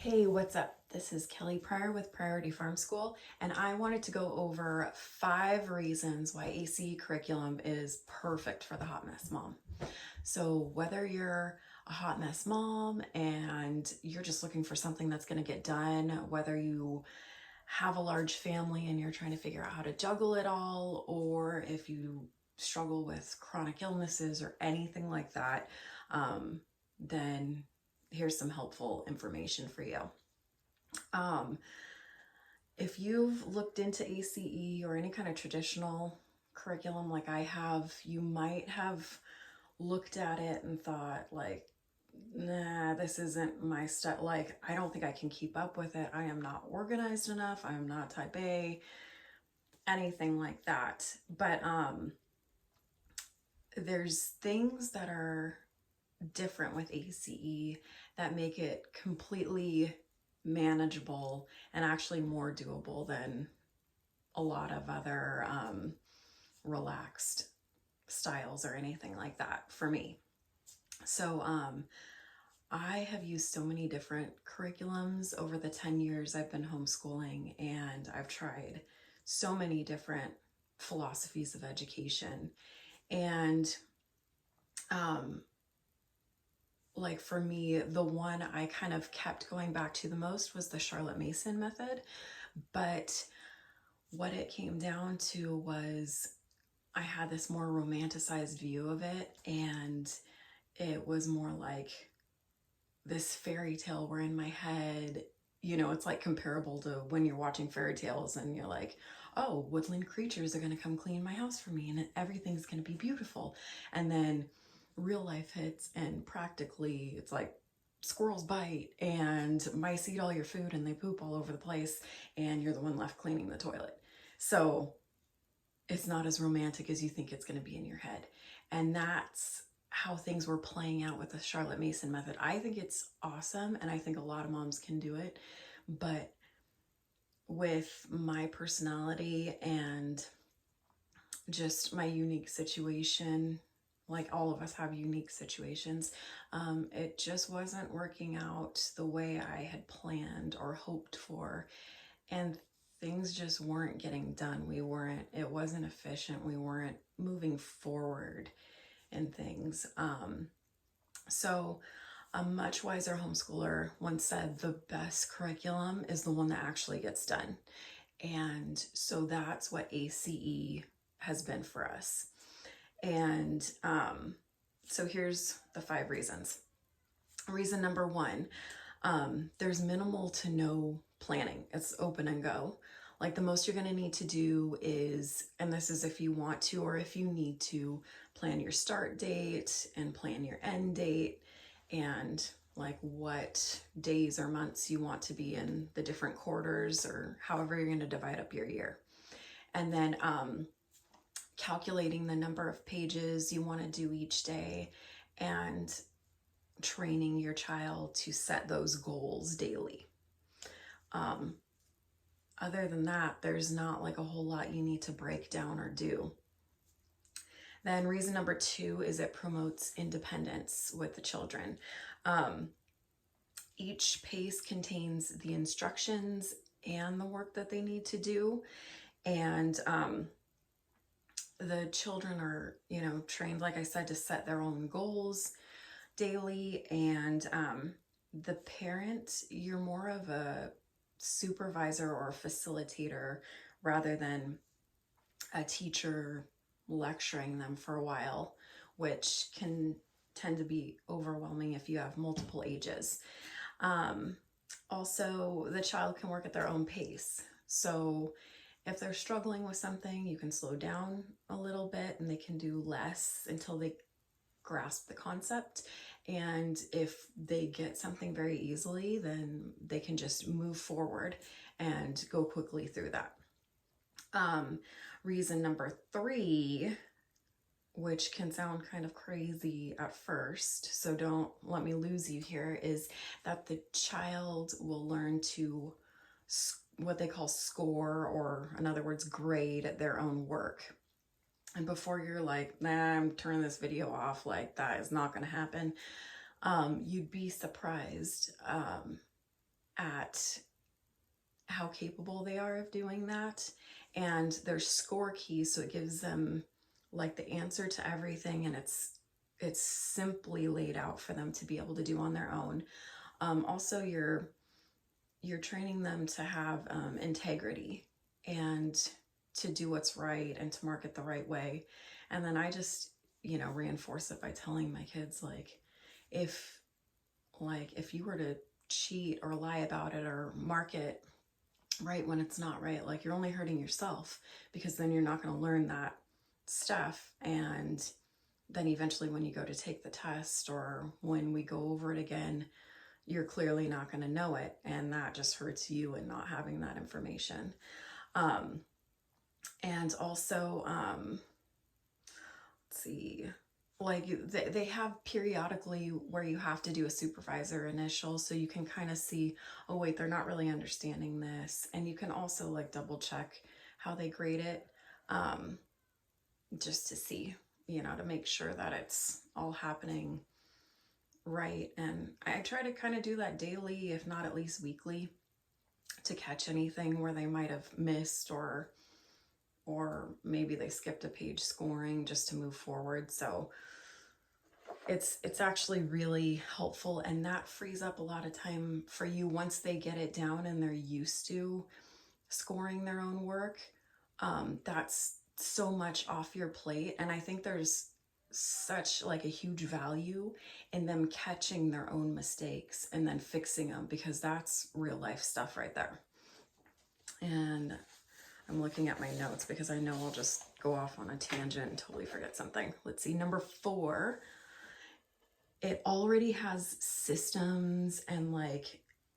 Hey, what's up? This is Kelly Pryor with Priority Farm School, and I wanted to go over 5 reasons why A.C.E curriculum is perfect for the hot mess mom. So whether you're a hot mess mom and you're just looking for something that's going to get done, whether you have a large family and you're trying to figure out how to juggle it all, or if you struggle with chronic illnesses or anything like that, then here's some helpful information for you. Um, if you've looked into A.C.E or any kind of traditional curriculum like I have, you might have looked at it and thought like, nah, this isn't my stuff. Like, I don't think I can keep up with it. I am not organized enough. I am not type A, anything like that. But there's things that are different with A.C.E that make it completely manageable and actually more doable than a lot of other relaxed styles or anything like that for me. So I have used so many different curriculums over the 10 years I've been homeschooling, and I've tried so many different philosophies of education. And like for me, the one I kind of kept going back to the most was the Charlotte Mason method. But what it came down to was I had this more romanticized view of it, and it was more like this fairy tale where in my head, it's like comparable to when you're watching fairy tales and you're like, oh, woodland creatures are going to come clean my house for me and everything's going to be beautiful. And then real life hits and practically it's like squirrels bite and mice eat all your food and they poop all over the place and you're the one left cleaning the toilet. So it's not as romantic as you think it's going to be in your head. And that's how things were playing out with the Charlotte Mason method. I think it's awesome, and I think a lot of moms can do it. But with my personality and just my unique situation, like all of us have unique situations, it just wasn't working out the way I had planned or hoped for. And things just weren't getting done. It wasn't efficient. We weren't moving forward in things. So a much wiser homeschooler once said the best curriculum is the one that actually gets done. And so that's what A.C.E has been for us. And so here's the 5 reasons. Reason number 1, there's minimal to no planning. It's open and go. Like the most you're going to need to do is, and this is if you want to or if you need to, plan your start date and plan your end date and like what days or months you want to be in the different quarters or however you're going to divide up your year. And then calculating the number of pages you want to do each day and training your child to set those goals daily. Other than that, there's not like a whole lot you need to break down or do. Then reason number 2 is it promotes independence with the children. Each pace contains the instructions and the work that they need to do. And the children are, trained, like I said, to set their own goals daily. And the parent, you're more of a supervisor or facilitator rather than a teacher lecturing them for a while, which can tend to be overwhelming if you have multiple ages. Also, the child can work at their own pace. So if they're struggling with something, you can slow down a little bit and they can do less until they grasp the concept. And if they get something very easily, then they can just move forward and go quickly through that. Reason number 3, which can sound kind of crazy at first, so don't let me lose you here, is that the child will learn to what they call score, or in other words, grade their own work. And before you're like, nah, I'm turning this video off, like that is not going to happen, you'd be surprised at how capable they are of doing that. And there's score keys, so it gives them like the answer to everything, and it's simply laid out for them to be able to do on their own. Also, you're training them to have integrity and to do what's right and to market the right way. And then I just, reinforce it by telling my kids, if if you were to cheat or lie about it or market right when it's not right, you're only hurting yourself, because then you're not going to learn that stuff. And then eventually when you go to take the test or when we go over it again, you're clearly not going to know it, and that just hurts you and not having that information. And also, let's see, they have periodically where you have to do a supervisor initial, so you can kind of see, oh wait, they're not really understanding this. And you can also double check how they grade it, just to see, to make sure that it's all happening right. And I try to kind of do that daily, if not at least weekly, to catch anything where they might have missed, or maybe they skipped a page scoring, just to move forward. So it's actually really helpful, and that frees up a lot of time for you once they get it down and they're used to scoring their own work. That's so much off your plate, and I think there's such a huge value in them catching their own mistakes and then fixing them, because that's real life stuff right there. And I'm looking at my notes because I know I'll just go off on a tangent and totally forget something. Let's see, number 4, it already has systems and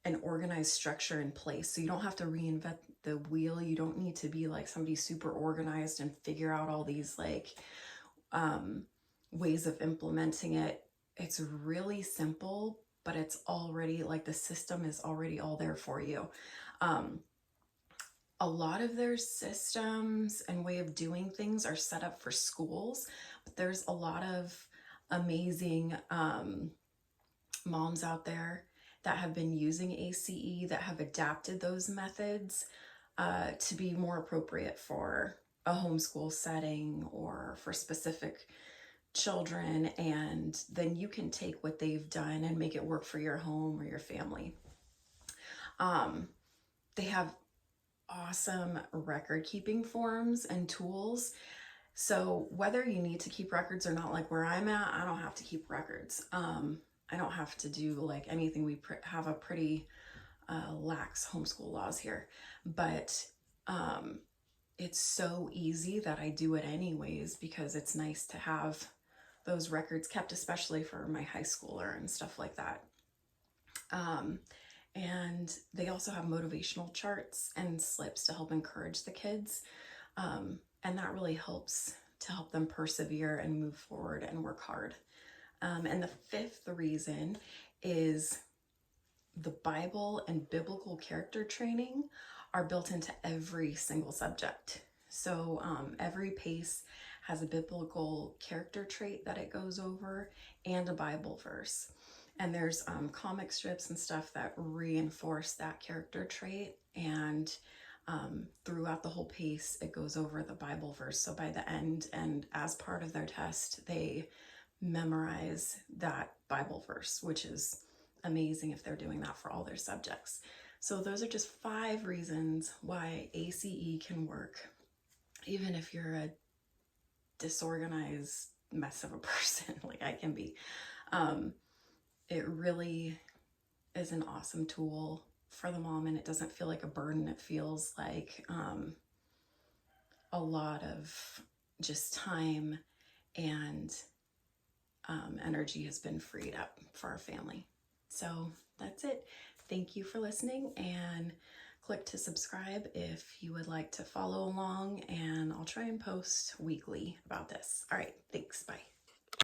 an organized structure in place, so you don't have to reinvent the wheel. You don't need to be somebody super organized and figure out all these ways of implementing it. It's really simple, but it's already the system is already all there for you. A lot of their systems and way of doing things are set up for schools, but there's a lot of amazing moms out there that have been using A.C.E, that have adapted those methods to be more appropriate for a homeschool setting or for specific children. And then you can take what they've done and make it work for your home or your family. They have awesome record keeping forms and tools. So whether you need to keep records or not, where I'm at, I don't have to keep records. I don't have to do anything. We have a pretty lax homeschool laws here, but it's so easy that I do it anyways, because it's nice to have those records kept, especially for my high schooler and stuff like that. And they also have motivational charts and slips to help encourage the kids. And that really helps to help them persevere and move forward and work hard. And the 5th reason is the Bible and biblical character training are built into every single subject. So every PACE has a biblical character trait that it goes over and a Bible verse. And there's comic strips and stuff that reinforce that character trait. And throughout the whole PACE, it goes over the Bible verse. So by the end, and as part of their test, they memorize that Bible verse, which is amazing if they're doing that for all their subjects. So those are just 5 reasons why A.C.E can work, even if you're a disorganized mess of a person like I can be. It really is an awesome tool for the mom, and it doesn't feel like a burden. It feels like a lot of just time and energy has been freed up for our family. So that's it. Thank you for listening, and click to subscribe if you would like to follow along, and I'll try and post weekly about this. All right, thanks, bye.